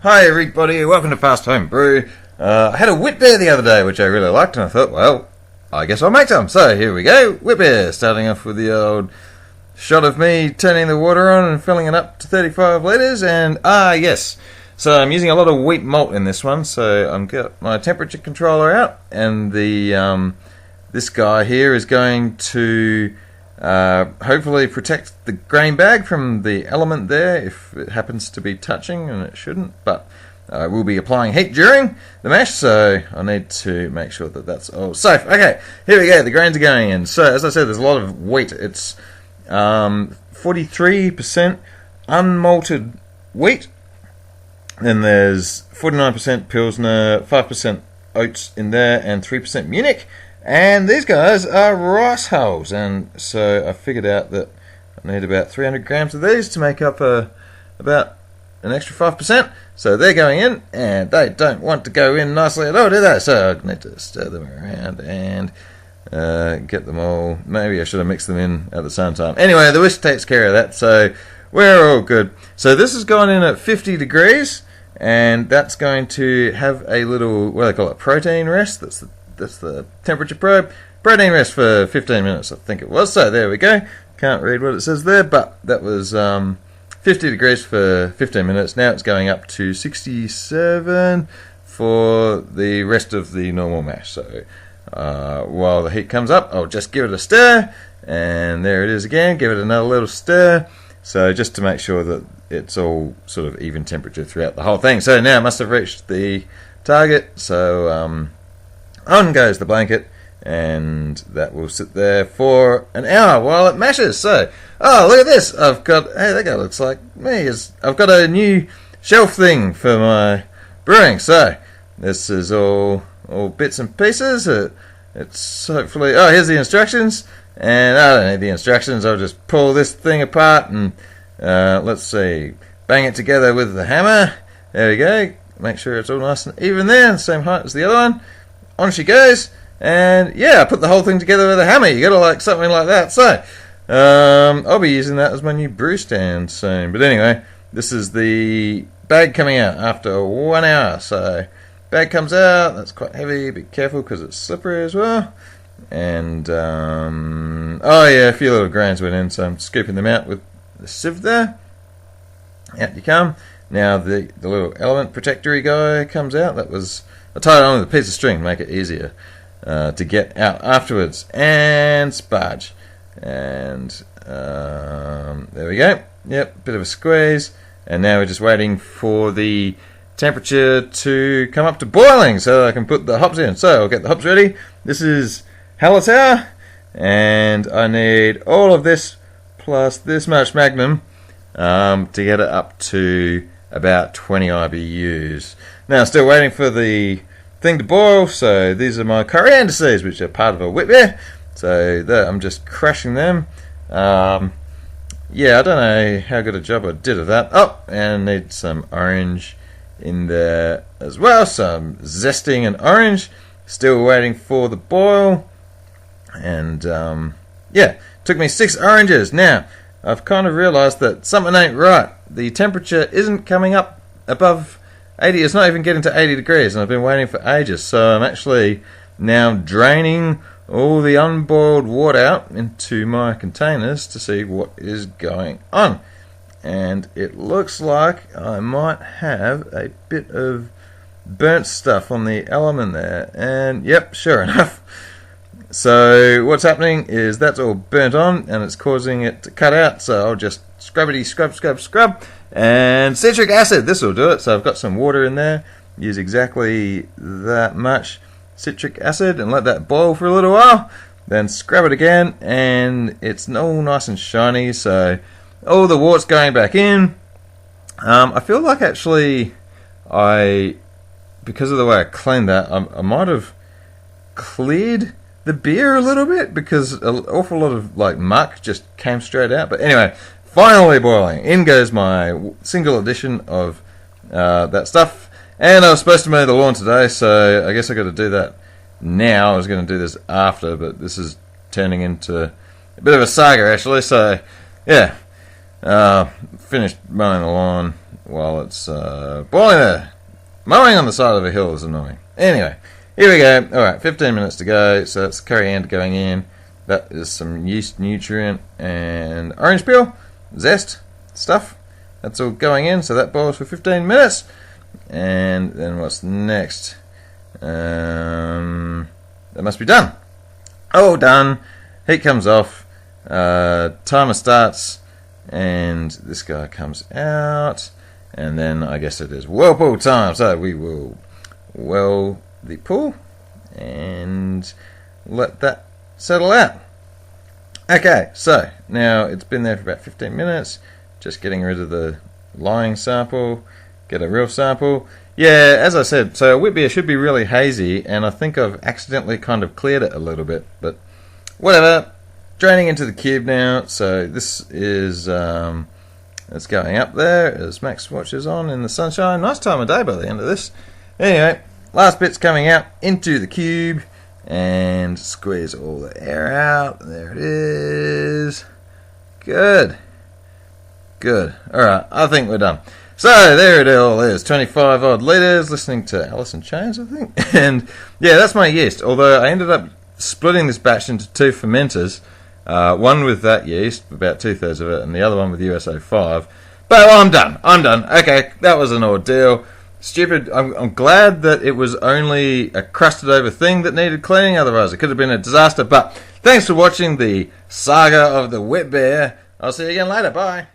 Hi everybody, welcome to Fast Homebrew. I had a Witbier the other day which I really liked, and I thought, well, I guess I'll make some. So here we go, Witbier, starting off with the old shot of me turning the water on and filling it up to 35 litres, and yes, so I'm using a lot of wheat malt in this one, so I've got my temperature controller out, and the this guy here is going to hopefully protect the grain bag from the element there if it happens to be touching, and it shouldn't, but I will be applying heat during the mash, so I need to make sure that that's all safe. Okay, here we go, the grains are going in. So as I said, there's a lot of wheat. It's 43% unmalted wheat, then there's 49% pilsner, 5% oats in there, and 3% munich. And these guys are rice hulls, and so I figured out that I need about 300 grams of these to make up about an extra 5%. So they're going in, and they don't want to go in nicely at all, do they? So I need to stir them around and get them all. Maybe I should have mixed them in at the same time. Anyway, the whisk takes care of that, so we're all good. So this has gone in at 50 degrees, and that's going to have a little, what do they call it, protein rest. That's the temperature probe. Protein rest for 15 minutes, I think it was. So there we go. Can't read what it says there, but that was 50 degrees for 15 minutes. Now it's going up to 67 for the rest of the normal mash. So while the heat comes up, I'll just give it a stir, and there it is again. Give it another little stir. So just to make sure that it's all sort of even temperature throughout the whole thing. So now it must have reached the target. So on goes the blanket, and that will sit there for an hour while it mashes. So, oh, look at this. I've got, hey, that guy looks like me. I've got a new shelf thing for my brewing. So, this is all bits and pieces. It's hopefully, oh, here's the instructions. And I don't need the instructions. I'll just pull this thing apart and, let's see, bang it together with the hammer. There we go. Make sure it's all nice and even there, same height as the other one. On she goes, and yeah, I put the whole thing together with a hammer. You gotta like something like that. So, I'll be using that as my new brew stand soon. But anyway, this is the bag coming out after 1 hour. So, bag comes out. That's quite heavy. Be careful because it's slippery as well. And oh yeah, a few little grains went in, so I'm scooping them out with the sieve there. Out you come. Now the little element protectory guy comes out. That was, I tied it on with a piece of string to make it easier to get out afterwards. And sparge. And there we go. Yep, bit of a squeeze. And now we're just waiting for the temperature to come up to boiling so I can put the hops in. So I'll get the hops ready. This is Hallertau. And I need all of this plus this much magnum to get it up to about 20 IBUs. Now, still waiting for the thing to boil, so these are my corriander seeds, which are part of a Witbier. So I'm just crushing them. Yeah, I don't know how good a job I did of that. Oh, and I need some orange in there as well. So I'm zesting an orange. Still waiting for the boil. And yeah, took me 6 oranges. Now, I've kind of realised that something ain't right. The temperature isn't coming up above 80. It's not even getting to 80 degrees, and I've been waiting for ages. So I'm actually now draining all the unboiled water out into my containers to see what is going on. And it looks like I might have a bit of burnt stuff on the element there. And yep, sure enough. So what's happening is that's all burnt on, and it's causing it to cut out. So I'll just scrub, and citric acid. This will do it. So I've got some water in there. Use exactly that much citric acid and let that boil for a little while. Then scrub it again, and it's all nice and shiny. So all the wart's going back in. I feel like actually because of the way I cleaned that, I might have cleared the beer a little bit, because an awful lot of like muck just came straight out. But anyway, finally boiling. In goes my single edition of that stuff. And I was supposed to mow the lawn today, so I guess I got to do that now. I was going to do this after, but this is turning into a bit of a saga actually. So yeah, finished mowing the lawn while it's boiling there. Mowing on the side of a hill is annoying. Anyway, here we go. Alright, 15 minutes to go. So that's corriander going in. That is some yeast nutrient and orange peel, zest stuff. That's all going in. So that boils for 15 minutes. And then what's next? That must be done. Oh, done. Heat comes off. Timer starts. And this guy comes out. And then I guess it is whirlpool time. So we will whirl the pool and let that settle out. Okay, so now it's been there for about 15 minutes. Just getting rid of the lying sample. Get a real sample. Yeah, as I said, so Witbier should be really hazy, and I think I've accidentally kind of cleared it a little bit, but whatever. Draining into the cube now. So this is it's going up there as Max watches on in the sunshine. Nice time of day by the end of this. Anyway, last bit's coming out into the cube and squeeze all the air out. There it is. Good. Good. Alright, I think we're done. So there it all is. 25 odd litres, listening to Alice in Chains, I think. And yeah, that's my yeast. Although I ended up splitting this batch into 2 fermenters. One with that yeast, about 2/3 of it, and the other one with USA 5. But I'm done. I'm done. Okay, that was an ordeal. Stupid. I'm glad that it was only a crusted over thing that needed cleaning. Otherwise, it could have been a disaster. But thanks for watching the saga of the Witbier. I'll see you again later. Bye.